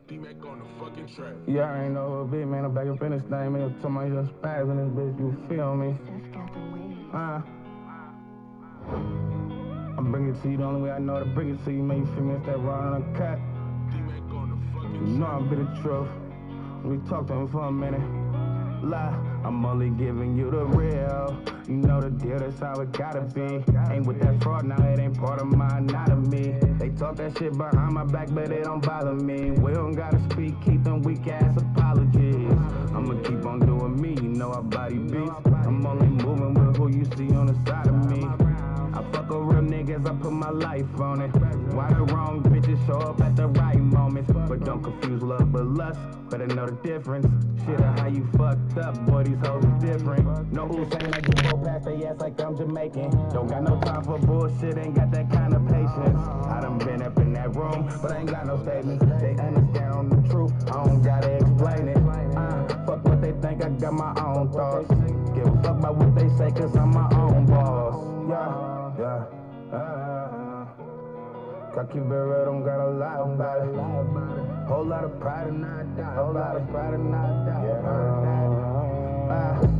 D-Mac on the fucking track. Yeah, I ain't know who it be, man. I'm back up in this thing, man. Tell my young spaz in this bitch, you feel me? I'm bringing it to you the only way I know how to bring it to you, man. You feel me? It's that raw and uncut. D-Mac on the You fucking know track. I'm be the truth. We talk to him for a minute. Lie, I'm only giving you the real. You know the deal, that's how it gotta be. Ain't with that fraud, now it ain't part of my anatomy. They talk that shit behind my back, but it don't bother me. We don't gotta speak, keep them weak ass apologies. I'ma keep on doing me, you know I body beats. I'm only moving with who you see on the side of me. I fuck with real niggas, I put my life on it. Why the wrong bitches show up at the right moments? But don't confuse love with lust, better know the difference. Shit, how you fucked up, boy, these hoes is different. No Usain, I just go past they ass like I'm Jamaican. Don't got no time for bullshit, ain't got that kind of patience. I done been up in that room, but I ain't got no statements. They understand the truth, I don't gotta explain it. Fuck what they think, I got my own thoughts. Give a fuck about what they say, cause I'm my own boss. Yeah. Gotta keep it real, don't gotta lie about it. Whole lot of pride and not doubt. Whole lot of pride and not doubt.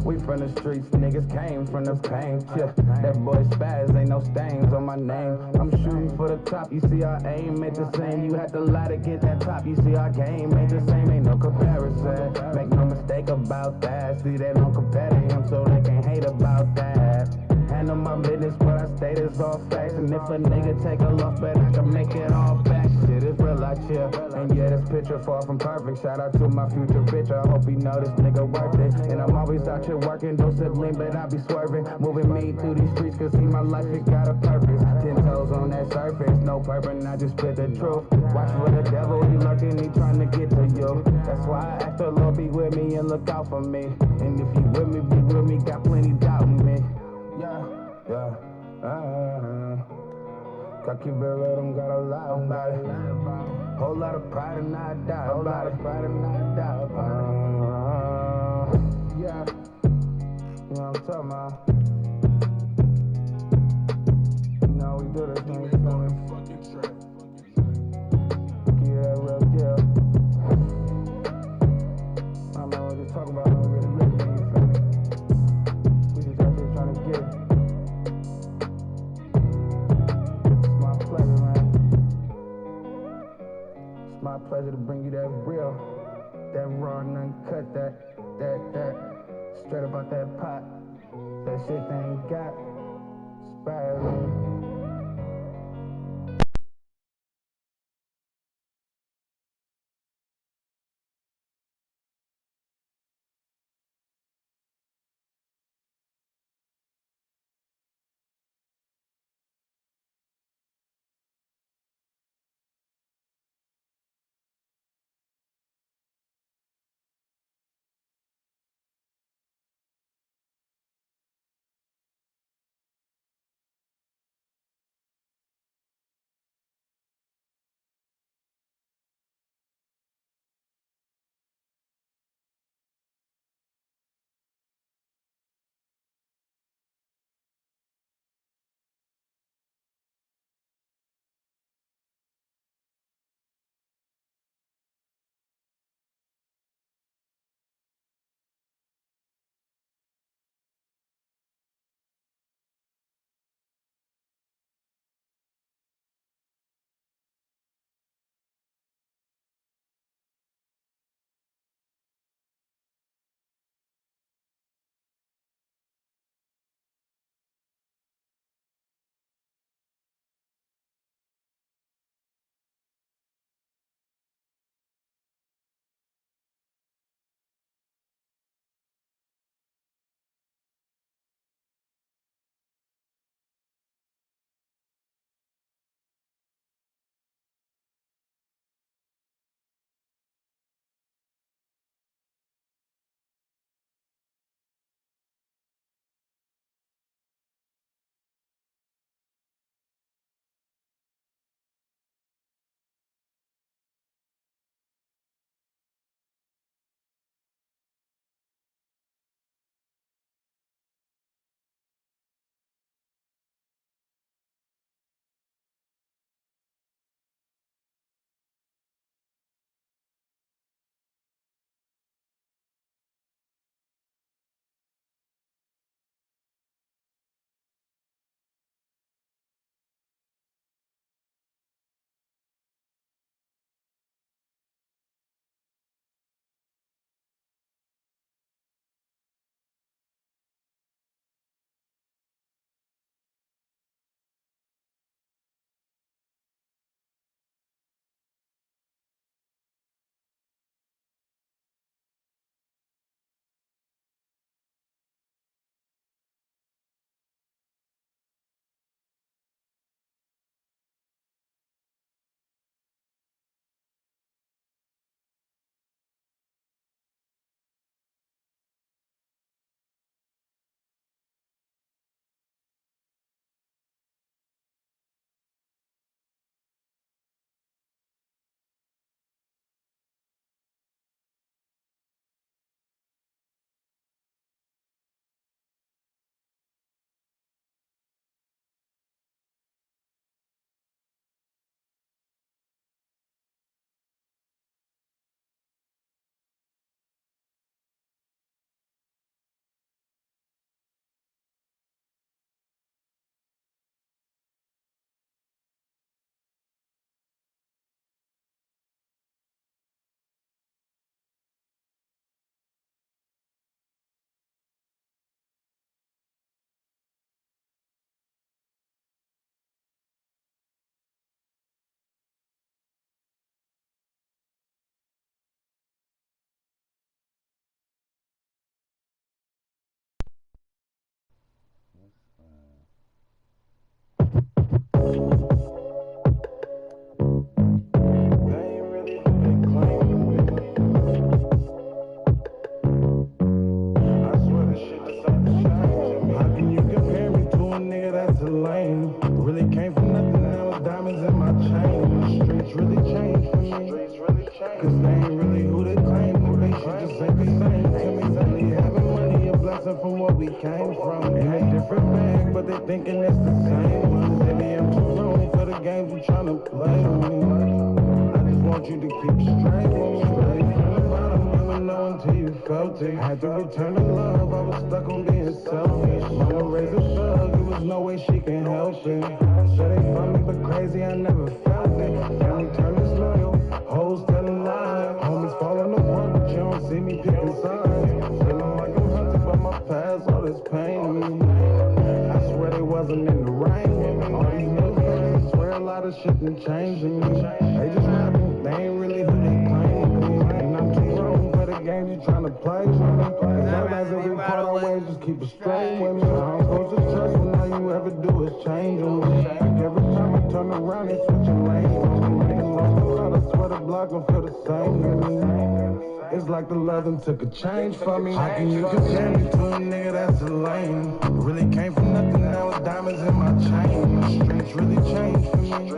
We from the streets, niggas came from the pain. Yeah, that boy Spaz, ain't no stains on my name. I'm shooting for the top, you see our aim ain't the same. You had to lie to get that top, you see our game ain't the same. Ain't no comparison, make no mistake about that. See, they don't compare to him, so they can't hate about that. Handle my business, but I stay this all facts. And if a nigga take a loss, but I can make it all back. Shit is real, I chill. And yeah, this picture far from perfect. Shout out to my future bitch, I hope he know this nigga worth it. And I'm always out here working, don't sibling, but I be swerving. Moving me through these streets, cause see my life, it got a purpose. 10 toes on that surface, no purpose, I just spit the truth. Watch for the devil, he lurking, he trying to get to you. That's why I ask the Lord be with me and look out for me. And if you with me, be with me, got plenty doubt in me. Yeah. Gotta keep it real, don't gotta lie about it. Whole lot of pride and not doubt. Whole lot of pride and not doubt. Yeah. You know what I'm talking about? You know we do this, man. You feel me? Fucking track. Give you that real deal. I don't know what to talk about, I don't really listen, you feel me? We just out here trying to get it. It's my pleasure, man. It's my pleasure to bring you that real, that raw and uncut, that straight about that pot. That shit they ain't got. Spaz. To me, only having money a blessing from where we came from. In a different bag, but they thinking it's the same. Baby, I'm too grown for the games you tryna play with me. I just want you to keep straight with me. Straight from the bottom, you would know until you felt it. Had to return the love, I was stuck on being selfish. Mama raised a thug, there was no way she can help it. So they found me, but crazy, I never felt it. Family turned disloyal, hoes telling lies. Homies falling apart, but you don't see me picking sides. Feeling like I'm hunted by my past, all this pain in me. I swear they wasn't in the rain with me. All these new friends, swear a lot of shit done changed in me. They just rapping, they ain't really who they claim to be. And I'm too grown for the games you tryna play with me. Sometimes if we part our ways, just keep it straight with me. I'm supposed to trust when all you ever do is change on me. Like every time I turn around, they switching lanes on me. Lost a lot, I swear the block don't feel the same with me. It's like the love them took a change for me. How can you compare me to a nigga that's a lame? Really came from nothing, now it's diamonds in my chain. Streets really changed for me.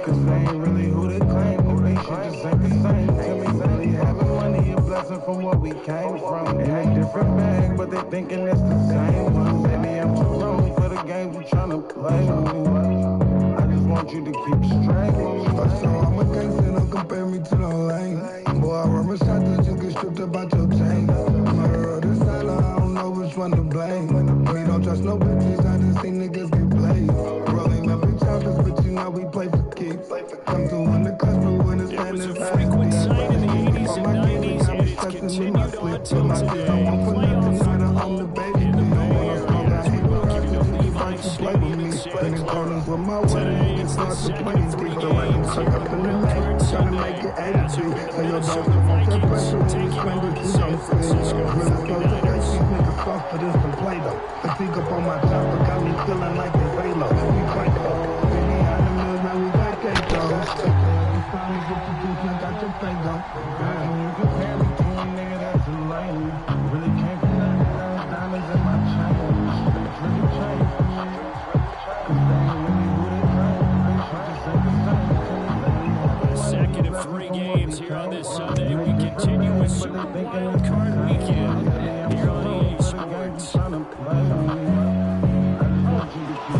Cause they ain't really who they claim. They shit just ain't the same to me. Only having money a blessing from where we came from. In a different bag, but they thinking it's the same one. Baby, I'm too grown for the games you tryna play with me. I just want you to keep straight with me. So I'm a gangster, don't compare me to no lane. Boy, I run my shot that you get stripped about your chain. Murder or the silent, I don't know which one to blame. We don't trust no bitches, I just see niggas get played. Rolling up in choppers, but you know we play for keeps. Come through in the clutch, but when it's It was a frequent sight in the 80s and 90s, and it's continued on till today. Playoff football in the Bay Area as we welcome you to Levi Stadium in Santa Clara. Today, it's the second of 3 games here in the Wildcard Sunday as the Minnesota Vikings taking on the San Francisco 49ers. For this to play though. The peak up on my chopper got me feeling like the Halo. We crank up. Behind the mills, now we got cake though. You finally get your juice, now got your finger. You compare me to a nigga that's a lame. Really came from nothing, now it's diamonds in my chain. Streets really changed for me. Cause they ain't really who they claim. They shit just ain't the same to me. The second of 3 games here on this Sunday. We continue with Super Wild Card Weekend here on EA Sports.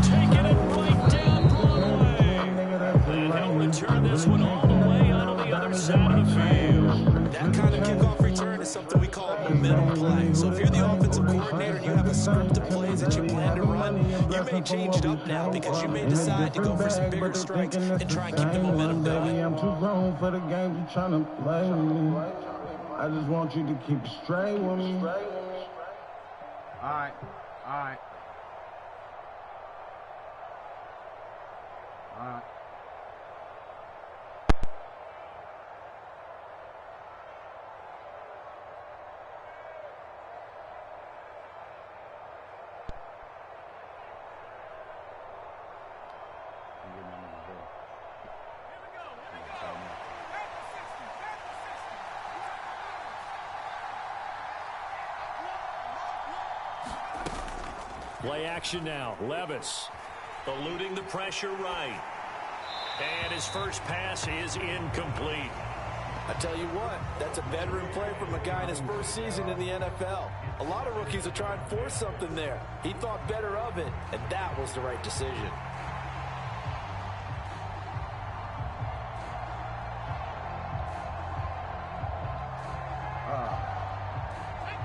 Taking it right down Broadway. And he'll return this one all the way out on the other side of the field. That kind of kickoff return is something we call momentum play. So if you're the offensive coordinator and you have a script of plays that you plan to run, you may change it up now because you may decide to go for some bigger strikes and try and keep the momentum going. I'm too grown for the games you tryna play with me. I just want you to keep straight with me. Alright. Alright. Play action now. Levis eluding the pressure right. And his first pass is incomplete. I tell you what, that's a veteran play from a guy in his first season in the NFL. A lot of rookies will try and force something there. He thought better of it, and that was the right decision.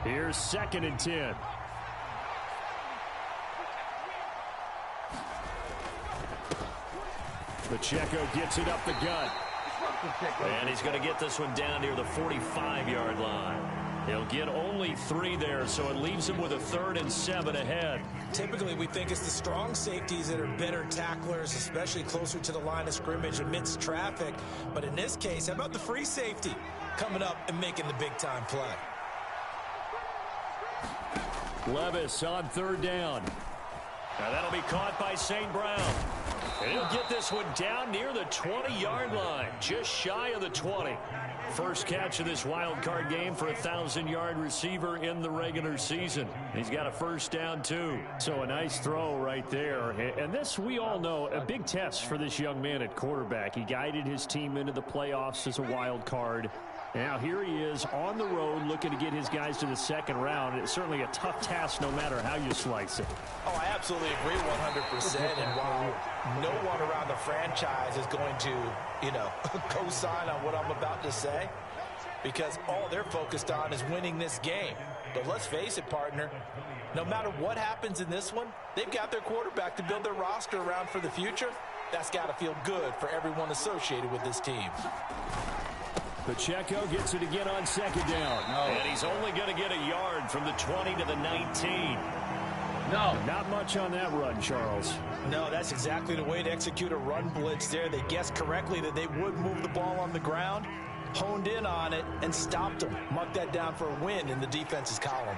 Here's 2nd and 10. Pacheco gets it up the gut. And he's going to get this one down near the 45-yard line. He'll get only 3 there, so it leaves him with a 3rd and 7 ahead. Typically, we think it's the strong safeties that are better tacklers, especially closer to the line of scrimmage amidst traffic. But in this case, how about the free safety coming up and making the big-time play? Levis on 3rd down. Now that'll be caught by St. Brown. And he'll get this one down near the 20-yard line, just shy of the 20. First catch of this wild card game for a 1,000-yard receiver in the regular season. He's got a first down, too. So a nice throw right there. And this, we all know, a big test for this young man at quarterback. He guided his team into the playoffs as a wild card. Now here he is on the road looking to get his guys to the second round. It's certainly a tough task no matter how you slice it. Oh, I absolutely agree 100%. And while no one around the franchise is going to, co-sign on what I'm about to say, because all they're focused on is winning this game. But let's face it, partner, no matter what happens in this one, they've got their quarterback to build their roster around for the future. That's got to feel good for everyone associated with this team. Pacheco gets it again on second down. And he's only going to get a yard from the 20 to the 19. Not much on that run, Charles. No, that's exactly the way to execute a run blitz there. They guessed correctly that they would move the ball on the ground, honed in on it, and stopped them. Mark that down for a win in the defense's column.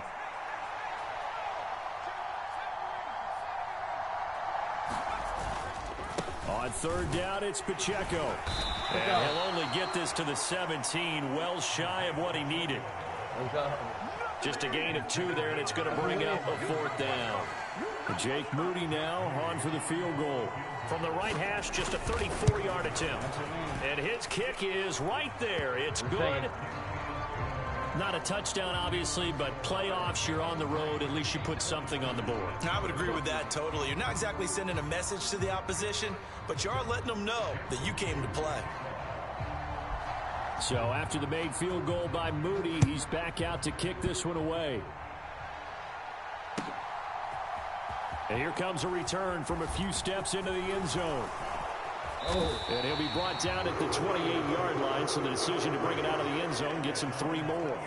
On third down, it's Pacheco. And he'll only get this to the 17, well shy of what he needed. Just a gain of 2 there, and it's going to bring up a fourth down. Jake Moody now on for the field goal. From the right hash, just a 34-yard attempt. And his kick is right there. It's good. Not a touchdown, obviously, but playoffs, you're on the road. At least you put something on the board. I would agree with that totally. You're not exactly sending a message to the opposition, but you are letting them know that you came to play. So after the made field goal by Moody, he's back out to kick this one away. And here comes a return from a few steps into the end zone. And he'll be brought down at the 28-yard line, so the decision to bring it out of the end zone gets him 3 more.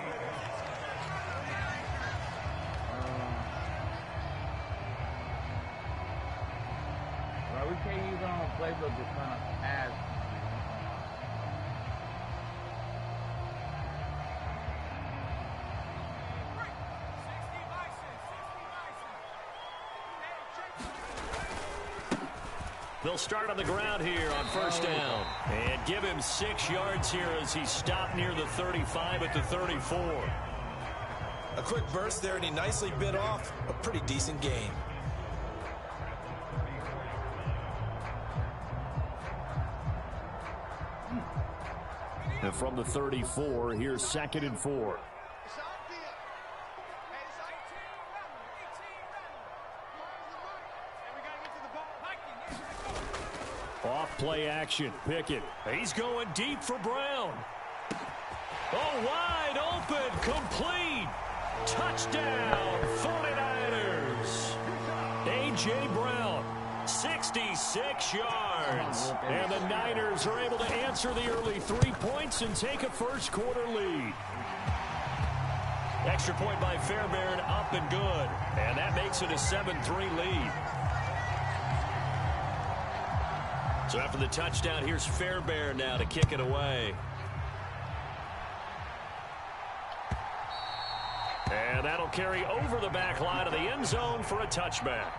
We can't use our own playbook to kind of ask. They'll start on the ground here on first down. And give him 6 yards here as he stopped near the 35 at the 34. A quick burst there, and he nicely bit off a pretty decent gain. And from the 34, here's 2nd and 4. Off play action. Pickett. He's going deep for Brown. Oh, wide open. Complete. Touchdown. 49ers. A.J. Brown. 66 yards. And the Niners are able to answer the early 3 points and take a first quarter lead. Extra point by Fairbairn, up and good. And that makes it a 7-3 lead. So after the touchdown, here's Fairbairn now to kick it away. And that'll carry over the back line of the end zone for a touchback.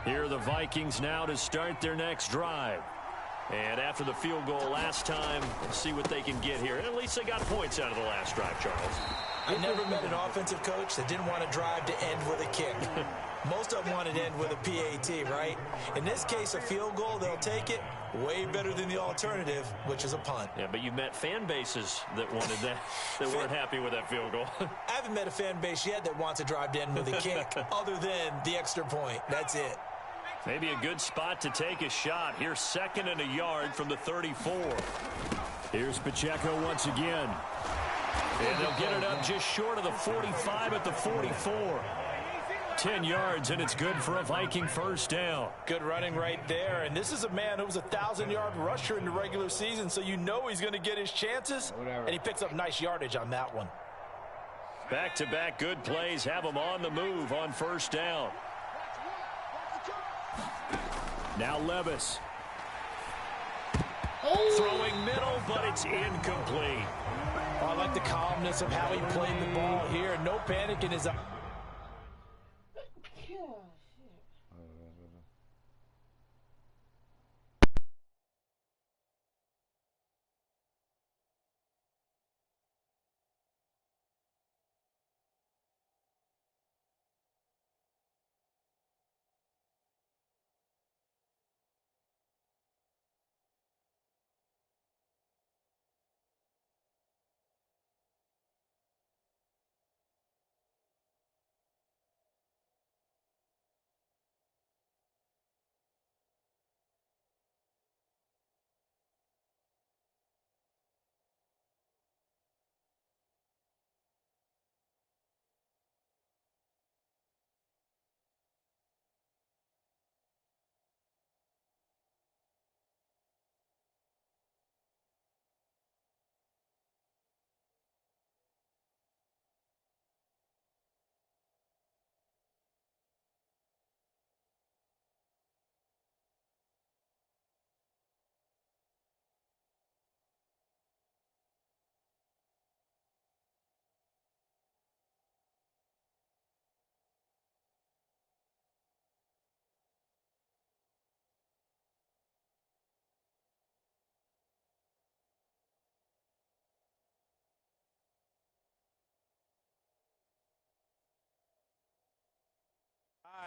Here are the Vikings now to start their next drive. And after the field goal last time, we'll see what they can get here. At least they got points out of the last drive, Charles. I never met an offensive coach that didn't want to drive to end with a kick. Most of them wanted to end with a PAT, right? In this case, a field goal, they'll take it. Way better than the alternative, which is a punt. Yeah, but you met fan bases that wanted that, that weren't happy with that field goal. I haven't met a fan base yet that wants to drive to end with a kick, other than the extra point. That's it. Maybe a good spot to take a shot. Here's 2nd and a yard from the 34. Here's Pacheco once again. And they'll get it up just short of the 45 at the 44. 10 yards, and it's good for a Viking first down. Good running right there. And this is a man who was a 1,000-yard rusher in the regular season, so you know he's going to get his chances. And he picks up nice yardage on that one. Back-to-back good plays have him on the move on first down. Now Levis. Throwing middle, but it's incomplete. Oh, I like the calmness of how he played the ball here. No panic in his eyes.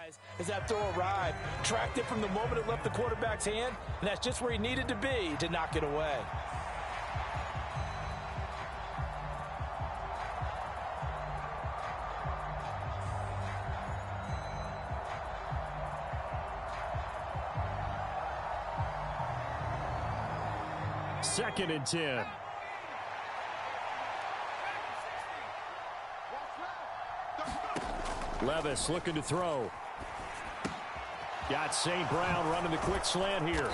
surprise as that throw arrived. Tracked it from the moment it left the quarterback's hand, and that's just where he needed to be to knock it away. Second and 10. Levis looking to throw. Got St. Brown running the quick slant here.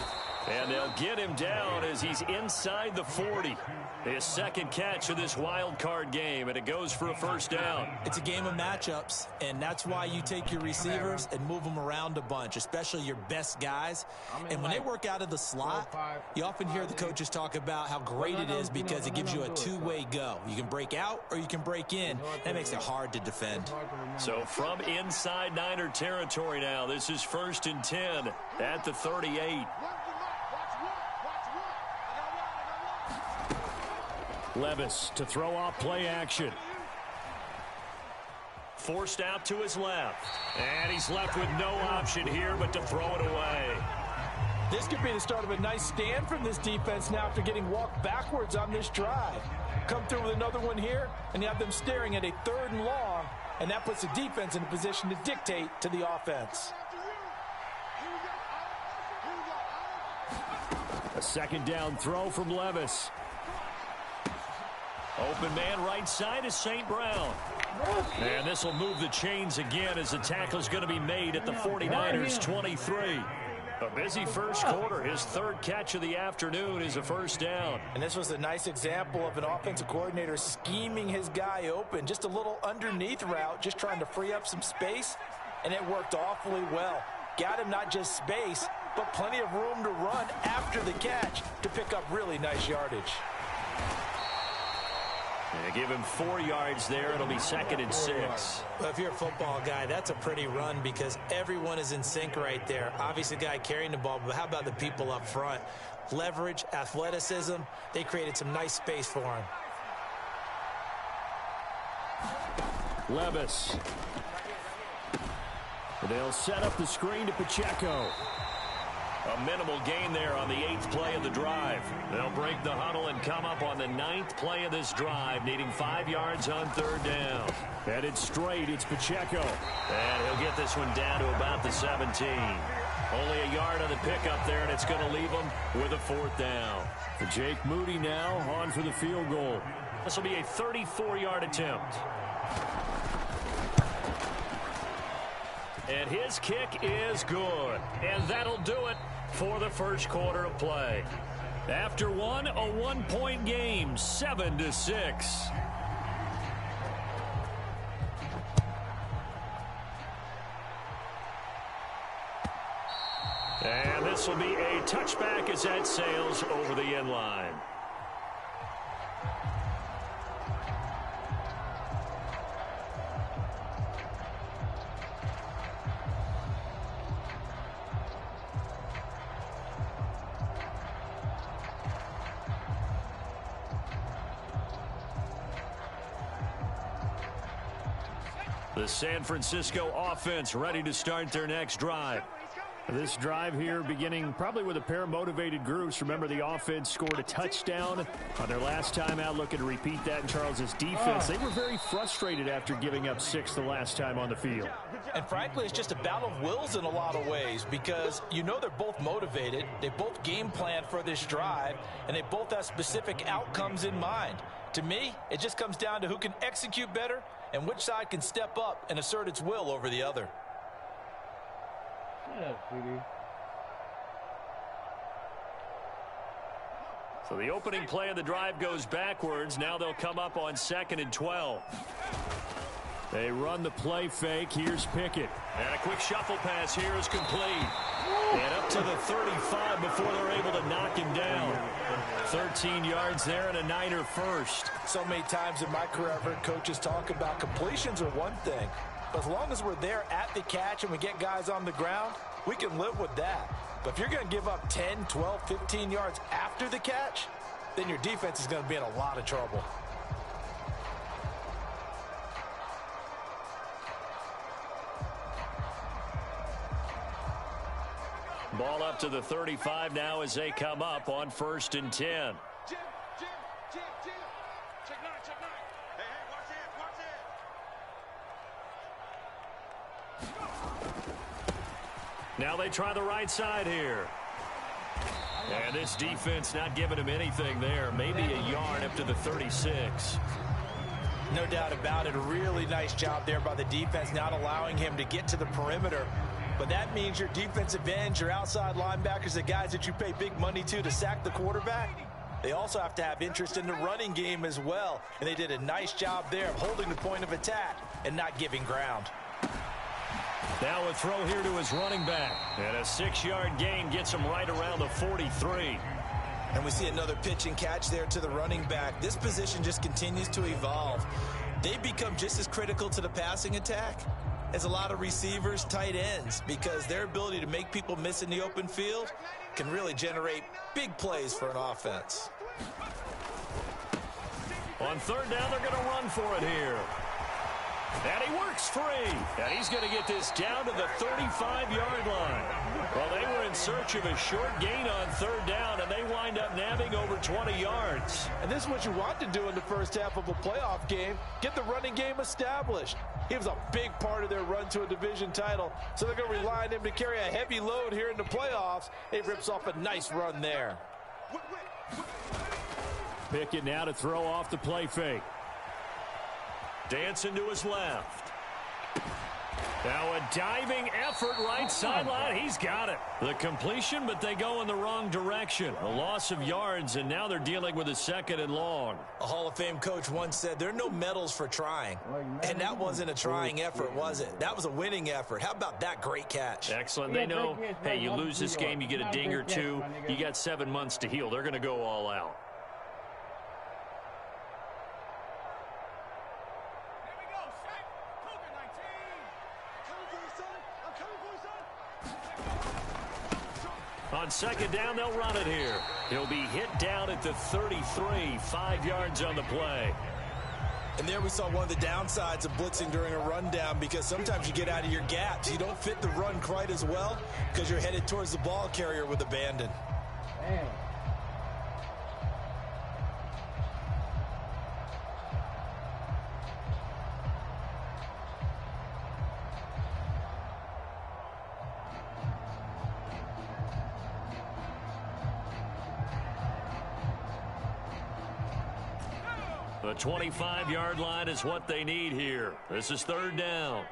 And they'll get him down as he's inside the 40. His second catch of this wild card game, and it goes for a first down. It's a game of matchups, and that's why you take your receivers and move them around a bunch, especially your best guys. And when they work out of the slot, you often hear the coaches talk about how great it is because it gives you a two-way go. You can break out or you can break in. That makes it hard to defend. So from inside Niner territory now, this is 1st and 10 at the 38. Levis to throw off play action. Forced out to his left. And he's left with no option here but to throw it away. This could be the start of a nice stand from this defense now after getting walked backwards on this drive. Come through with another one here, and you have them staring at a 3rd and long, and that puts the defense in a position to dictate to the offense. A second down throw from Levis. Open man right side is St. Brown. And this will move the chains again as the tackle is going to be made at the 49ers 23. A busy first quarter. His 3rd catch of the afternoon is a first down. And this was a nice example of an offensive coordinator scheming his guy open. Just a little underneath route, just trying to free up some space. And it worked awfully well. Got him not just space, but plenty of room to run after the catch to pick up really nice yardage. They give him 4 yards there. It'll be 2nd and 6. Well, if you're a football guy, that's a pretty run because everyone is in sync right there. Obviously, the guy carrying the ball, but how about the people up front? Leverage, athleticism, they created some nice space for him. Levis. They'll set up the screen to Pacheco. A minimal gain there on the 8th play of the drive. They'll break the huddle and come up on the 9th play of this drive, needing 5 yards on 3rd down. Headed straight, it's Pacheco. And he'll get this one down to about the 17. Only a yard on the pickup there, and it's going to leave him with a 4th down. Jake Moody now on for the field goal. This will be a 34-yard attempt. And his kick is good. And that'll do it for the first quarter of play. After one, a 1-point game, 7-6. And this will be a touchback as that sails over the end line. The San Francisco offense ready to start their next drive. This drive here beginning probably with a pair of motivated groups. Remember, the offense scored a touchdown on their last time out. Looking to repeat that in Charles's defense. They were very frustrated after giving up 6 the last time on the field. And frankly, it's just a battle of wills in a lot of ways because you know they're both motivated. They both game planned for this drive, and they both have specific outcomes in mind. To me, it just comes down to who can execute better and which side can step up and assert its will over the other. Yeah, sweetie. So the opening play of the drive goes backwards. Now they'll come up on 2nd and 12. They run the play fake. Here's Pickett. And a quick shuffle pass here is complete. And up to the 35 before they're able to knock him down. 13 yards there and a Niner first. So many times in my career I've heard coaches talk about completions are one thing. But as long as we're there at the catch and we get guys on the ground, we can live with that. But if you're going to give up 10, 12, 15 yards after the catch, then your defense is going to be in a lot of trouble. Ball up to the 35 now as they come up on 1st and 10. Now they try the right side here. And this defense not giving him anything there. Maybe a yard up to the 36. No doubt about it. A really nice job there by the defense, not allowing him to get to the perimeter. But that means your defensive ends, your outside linebackers, the guys that you pay big money to sack the quarterback, they also have to have interest in the running game as well. And they did a nice job there of holding the point of attack and not giving ground. Now a throw here to his running back. And a 6-yard gain gets him right around the 43. And we see another pitch and catch there to the running back. This position just continues to evolve. They become just as critical to the passing attack as a lot of receivers, tight ends, because their ability to make people miss in the open field can really generate big plays for an offense. On 3rd down, they're going to run for it here. And he works free. And he's going to get this down to the 35-yard line. Well, they were in search of a short gain on 3rd down, and they wind up nabbing over 20 yards. And this is what you want to do in the first half of a playoff game. Get the running game established. He was a big part of their run to a division title, so they're going to rely on him to carry a heavy load here in the playoffs. He rips off a nice run there. Pickett now to throw off the play fake. Dancing to his left. Now a diving effort right sideline. He's got it. The completion, but they go in the wrong direction. A loss of yards, and now they're dealing with a 2nd and long. A Hall of Fame coach once said there are no medals for trying. And that wasn't a trying effort, was it? That was a winning effort. How about that great catch? Excellent. They know, hey, you lose this game, you get a ding or two. You got 7 months to heal. They're going to go all out. On 2nd down, they'll run it here. He'll be hit down at the 33, 5 yards on the play. And there we saw one of the downsides of blitzing during a rundown, because sometimes you get out of your gaps. You don't fit the run quite as well because you're headed towards the ball carrier with abandon. Damn. The 25-yard line is what they need here. This is 3rd down.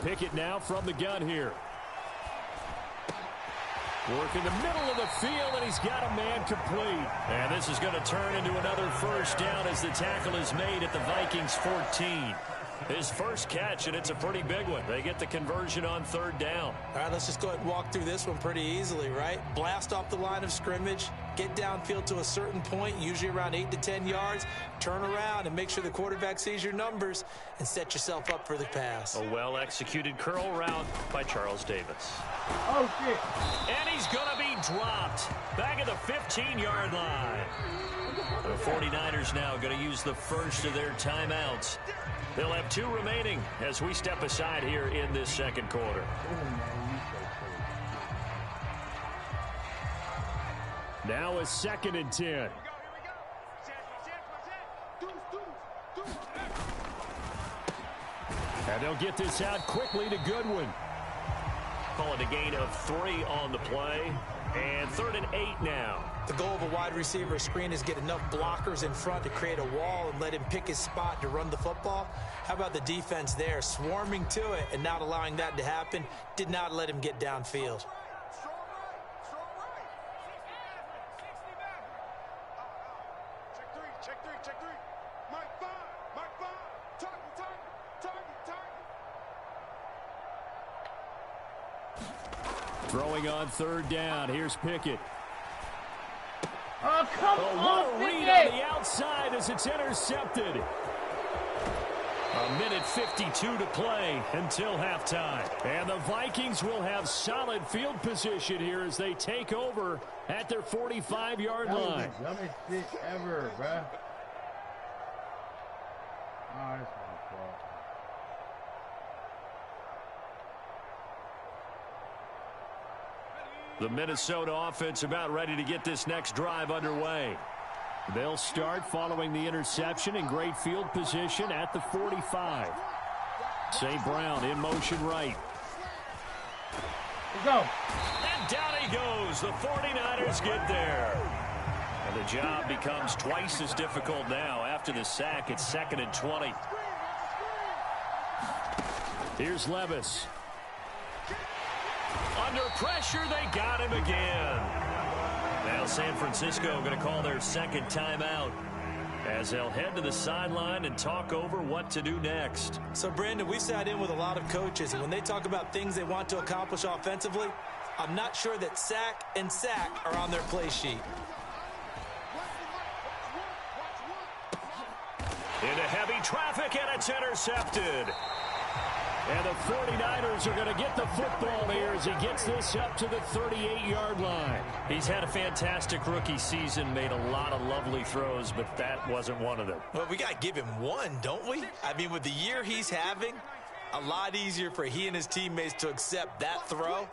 Pickett now from the gun here. Work in the middle of the field, and he's got a man complete. And this is going to turn into another 1st down as the tackle is made at the Vikings 14. His first catch, and it's a pretty big one. They get the conversion on 3rd down. All right, let's just go ahead and walk through this one pretty easily, right? Blast off the line of scrimmage, get downfield to a certain point, usually around 8 to 10 yards, turn around and make sure the quarterback sees your numbers and set yourself up for the pass. A well-executed curl route by Charles Davis. Oh, shit. And he's going to be dropped back at the 15-yard line. The 49ers now going to use the first of their timeouts. They'll have 2 remaining as we step aside here in this 2nd quarter. Now a 2nd and 10. And they'll get this out quickly to Goodwin. Call it a gain of 3 on the play. And 3rd and 8 now. The goal of a wide receiver screen is get enough blockers in front to create a wall and let him pick his spot to run the football. How about the defense there, swarming to it and not allowing that to happen? Did not let him get downfield. Throwing on 3rd down. Here's Pickett. Oh, come What on, a read Pickett. on the outside as it's intercepted. A minute 52 to play until halftime. And the Vikings will have solid field position here as they take over at their 45-yard That was line. the dumbest shit ever, bruh. Oh, that's my fault. The Minnesota offense about ready to get this next drive underway. They'll start following the interception in great field position at the 45. St. Brown in motion right. Let's go. And down he goes. The 49ers get there. And the job becomes twice as difficult now. After the sack, it's 2nd and 20. Here's Levis. Under pressure, they got him again. Now San Francisco going to call their second timeout as they'll head to the sideline and talk over what to do next. So, Brandon, we sat in with a lot of coaches, and when they talk about things they want to accomplish offensively, I'm not sure that sack and sack are on their play sheet. Into heavy traffic, and it's intercepted. And the 49ers are going to get the football here as he gets this up to the 38-yard line. He's had a fantastic rookie season, made a lot of lovely throws, but that wasn't one of them. Well, we got to give him one, don't we? I mean, with the year he's having, a lot easier for he and his teammates to accept that throw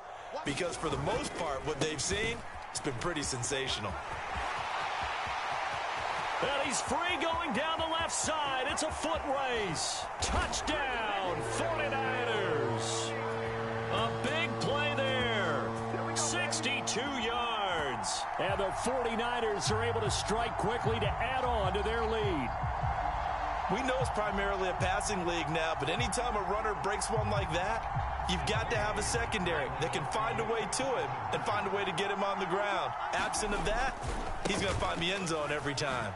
because for the most part, what they've seen, it's been pretty sensational. And he's free going down the left side. It's a foot race. Touchdown, 49ers. A big play there. 62 yards. And the 49ers are able to strike quickly to add on to their lead. We know it's primarily a passing league now, but anytime a runner breaks one like that, you've got to have a secondary that can find a way to him and find a way to get him on the ground. Absent of that, he's going to find the end zone every time.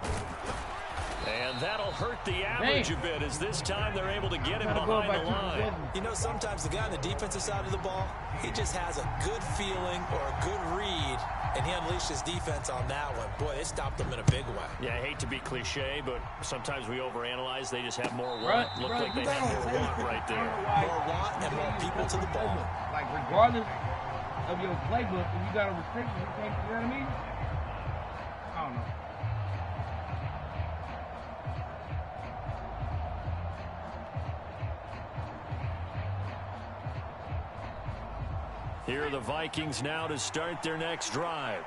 And that'll hurt the average a bit as this time they're able to get him behind the line. You know, sometimes the guy on the defensive side of the ball, he just has a good feeling or a good read, and he unleashed his defense on that one. Boy, they stopped him in a big way. Yeah, I hate to be cliche, but sometimes we overanalyze. They just have more want. Look like they have more want right there. More want and more people to the ball. Like, regardless of your playbook, if you got a restriction, you can't, you know what I mean? I don't know. Here are the Vikings now to start their next drive.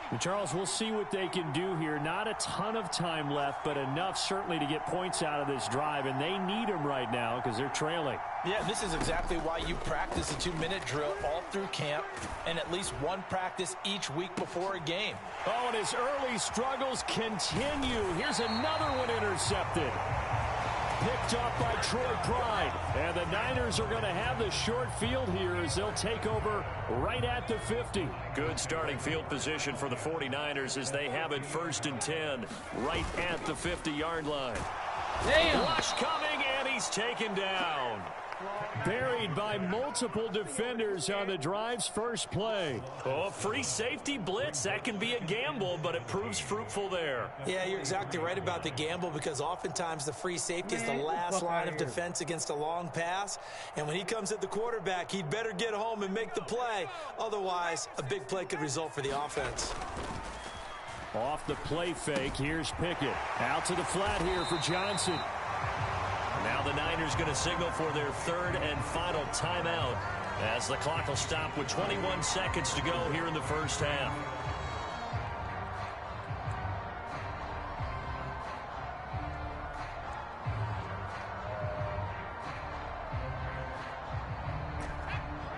And Charles, we'll see what they can do here. Not a ton of time left, but enough certainly to get points out of this drive, and they need them right now because they're trailing. Yeah, this is exactly why you practice a 2-minute drill all through camp and at least one practice each week before a game. Oh, and his early struggles continue. Here's another one intercepted. Picked up by Troy Pride. And the Niners are going to have the short field here as they'll take over right at the 50. Good starting field position for the 49ers as they have it 1st and 10 right at the 50-yard line. Damn. Rush coming, and he's taken down. Buried by multiple defenders on the drive's first play. Oh, free safety blitz. That can be a gamble, but it proves fruitful there. Yeah, you're exactly right about the gamble because oftentimes the free safety is the last line of defense against a long pass. And when he comes at the quarterback, he'd better get home and make the play. Otherwise, a big play could result for the offense. Off the play fake, here's Pickett. Out to the flat here for Johnson. Now the Niners going to signal for their 3rd and final timeout as the clock will stop with 21 seconds to go here in the first half.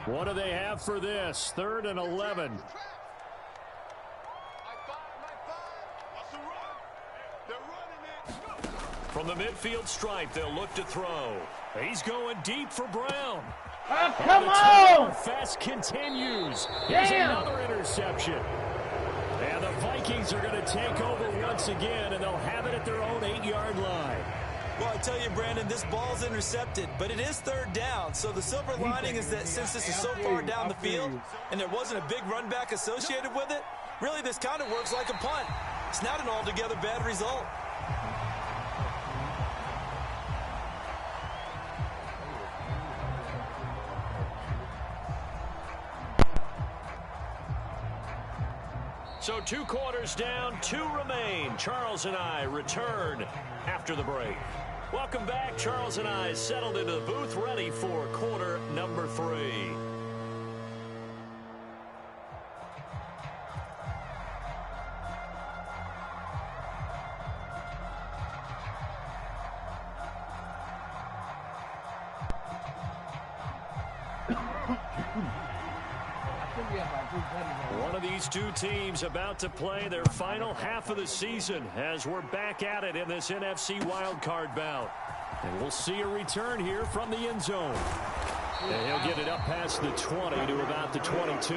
What do they have for this? 3rd and 11. From the midfield stripe, they'll look to throw. He's going deep for Brown. Oh, come on! The fest continues. Here's another interception. And the Vikings are going to take over once again, and they'll have it at their own 8-yard line. Well, I tell you, Brandon, this ball's intercepted, but it is 3rd down. So the silver lining is that since this is so far down the field and there wasn't a big run back associated with it, really this kind of works like a punt. It's not an altogether bad result. So 2 quarters down, 2 remain. Charles and I return after the break. Welcome back. Charles and I settled into the booth ready for quarter number 3. One of these two teams about to play their final half of the season as we're back at it in this NFC wildcard bout. And we'll see a return here from the end zone. And he'll get it up past the 20 to about the 22.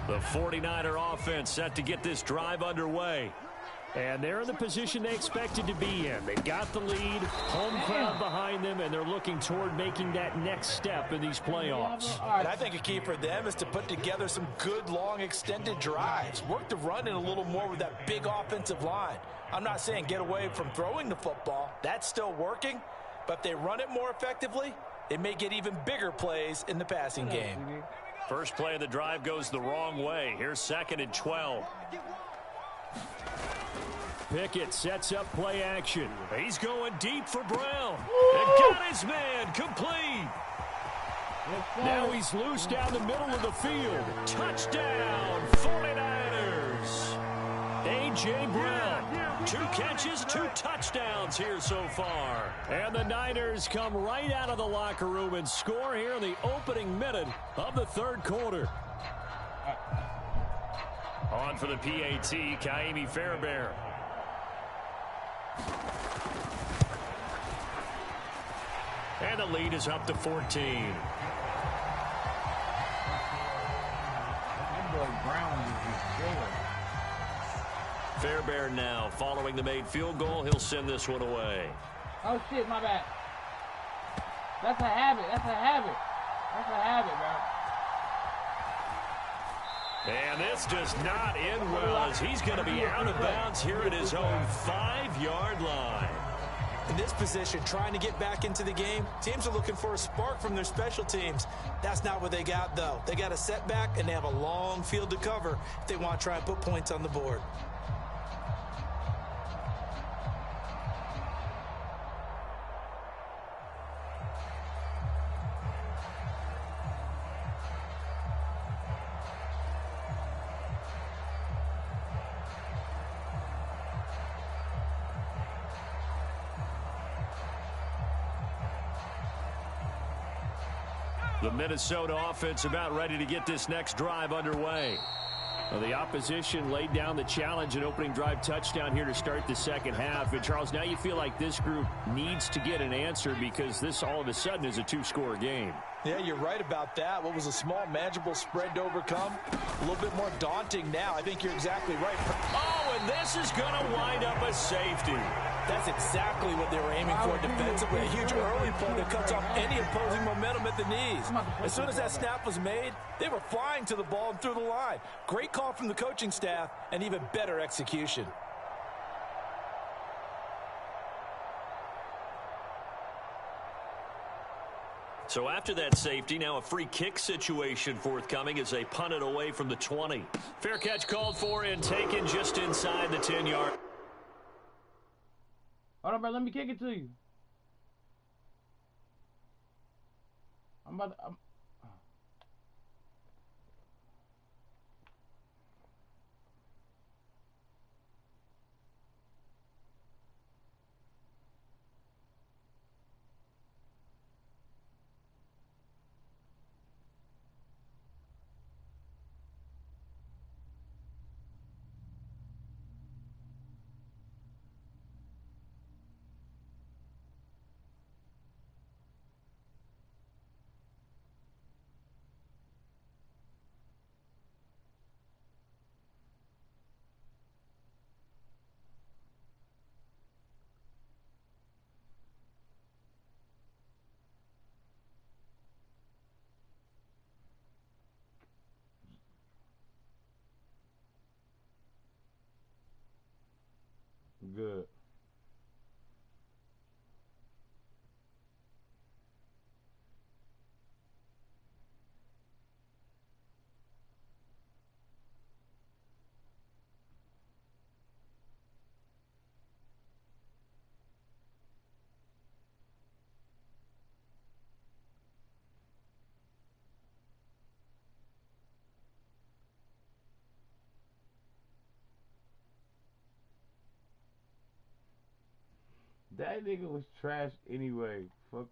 The 49er offense set to get this drive underway. And they're in the position they expected to be in. They've got the lead, home crowd behind them, and they're looking toward making that next step in these playoffs. And I think a key for them is to put together some good, long, extended drives. Work the run in a little more with that big offensive line. I'm not saying get away from throwing the football. That's still working. But if they run it more effectively, they may get even bigger plays in the passing game. First play of the drive goes the wrong way. Here's 2nd and 12. Pickett sets up play action. He's going deep for Brown. And got his man complete. Now he's loose down the middle of the field. Touchdown, 49ers. A.J. Brown, 2 catches, 2 touchdowns here so far. And the Niners come right out of the locker room and score here in the opening minute of the 3rd quarter. On for the PAT, Kaimi Fairbairn. And the lead is up to 14. Fairbairn now following the made field goal. He'll send this one away. Oh, shit, my bad. That's a habit. That's a habit. That's a habit, bro. And this does not end well as he's going to be out of bounds here at his own 5-yard line. In this position, trying to get back into the game, teams are looking for a spark from their special teams. That's not what they got, though. They got a setback, and they have a long field to cover if they want to try and put points on the board. The Minnesota offense about ready to get this next drive underway. Well, the opposition laid down the challenge, an opening drive touchdown here to start the second half. And, Charles, now you feel like this group needs to get an answer because this all of a sudden is a 2-score game. Yeah, you're right about that. What was a small, manageable spread to overcome? A little bit more daunting now. I think you're exactly right. Oh, and this is going to wind up a safety. That's exactly what they were aiming for defensively. A huge early play that cuts off any opposing momentum at the knees. As soon as that snap was made, they were flying to the ball and through the line. Great call from the coaching staff and even better execution. So after that safety, now a free kick situation forthcoming as they punt it away from the 20. Fair catch called for and taken just inside the 10-yard. Hold on, bro. Let me kick it to you. I'm about to... That nigga was trash anyway. Fuck.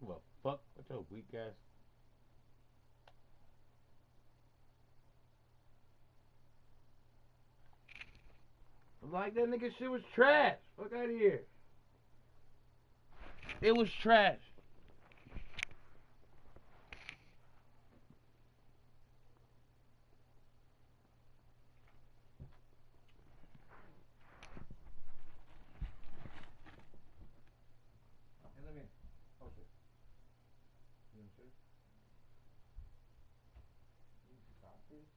Well, fuck. What's your weak ass? Like that nigga shit was trash. Fuck out of here. It was trash. Hey, let me. Oh shit. You sure? You stop this?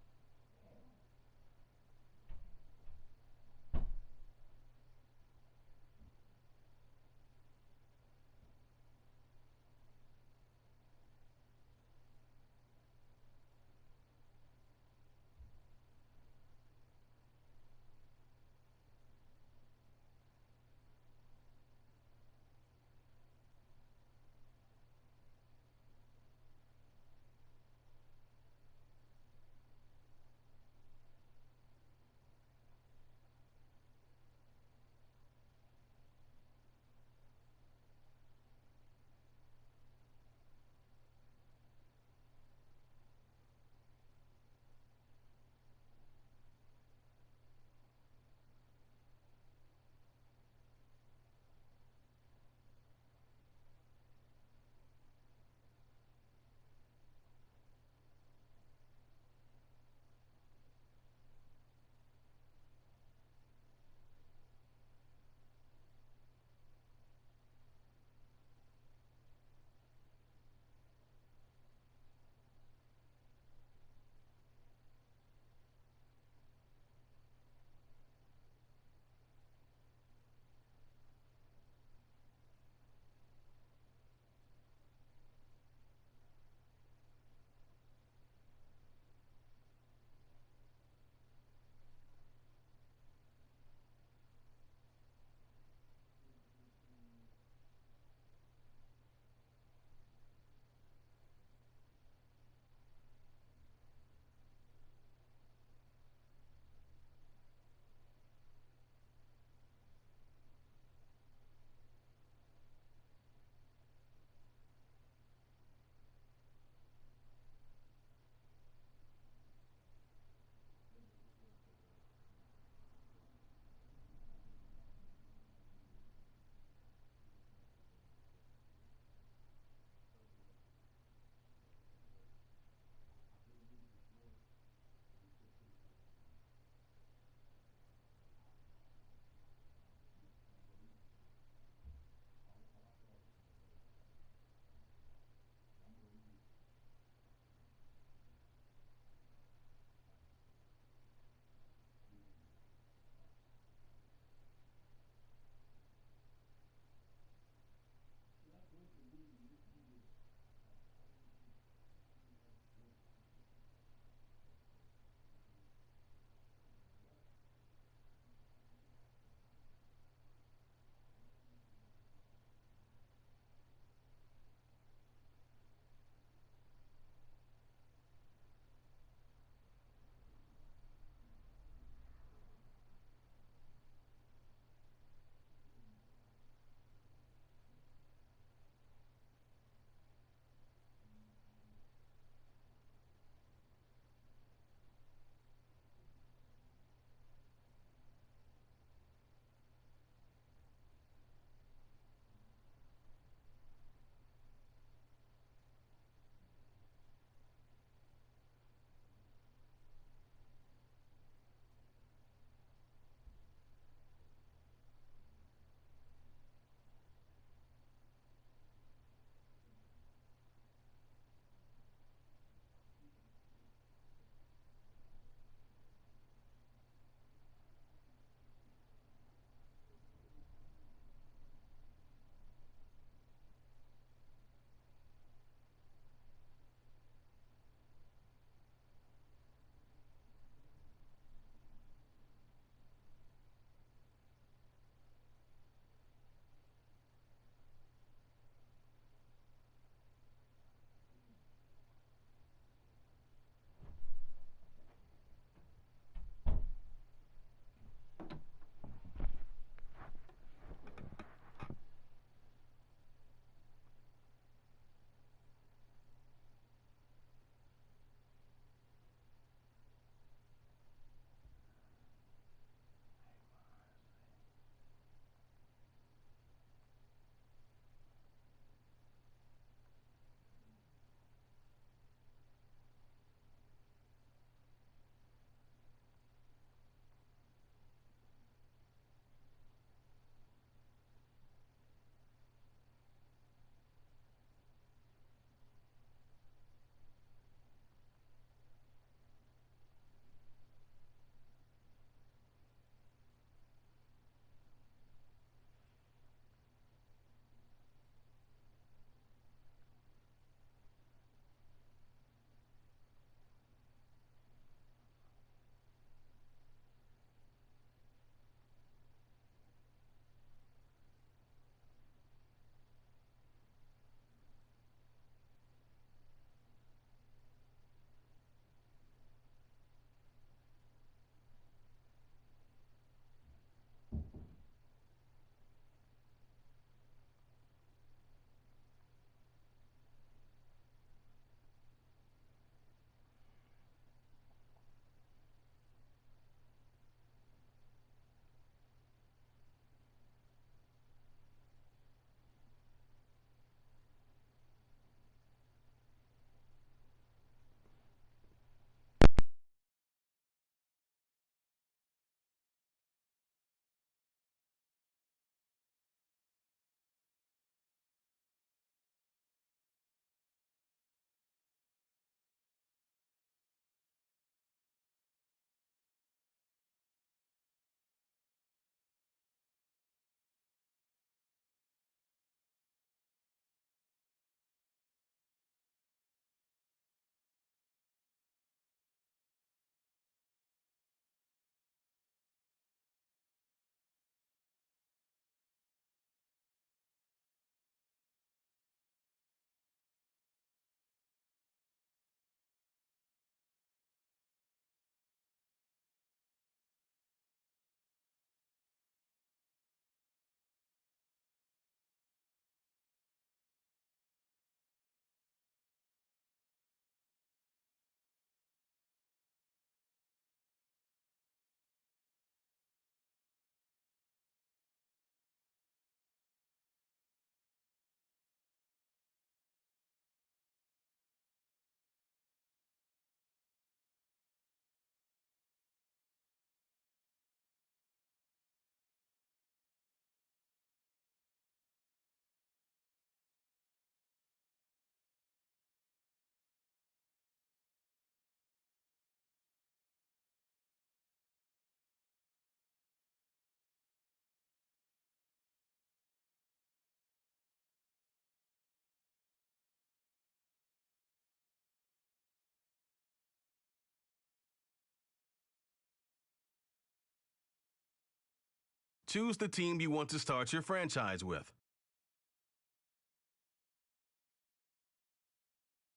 Choose the team you want to start your franchise with.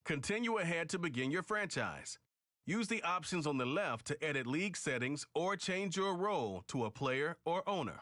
Continue ahead to begin your franchise. Use the options on the left to edit league settings or change your role to a player or owner.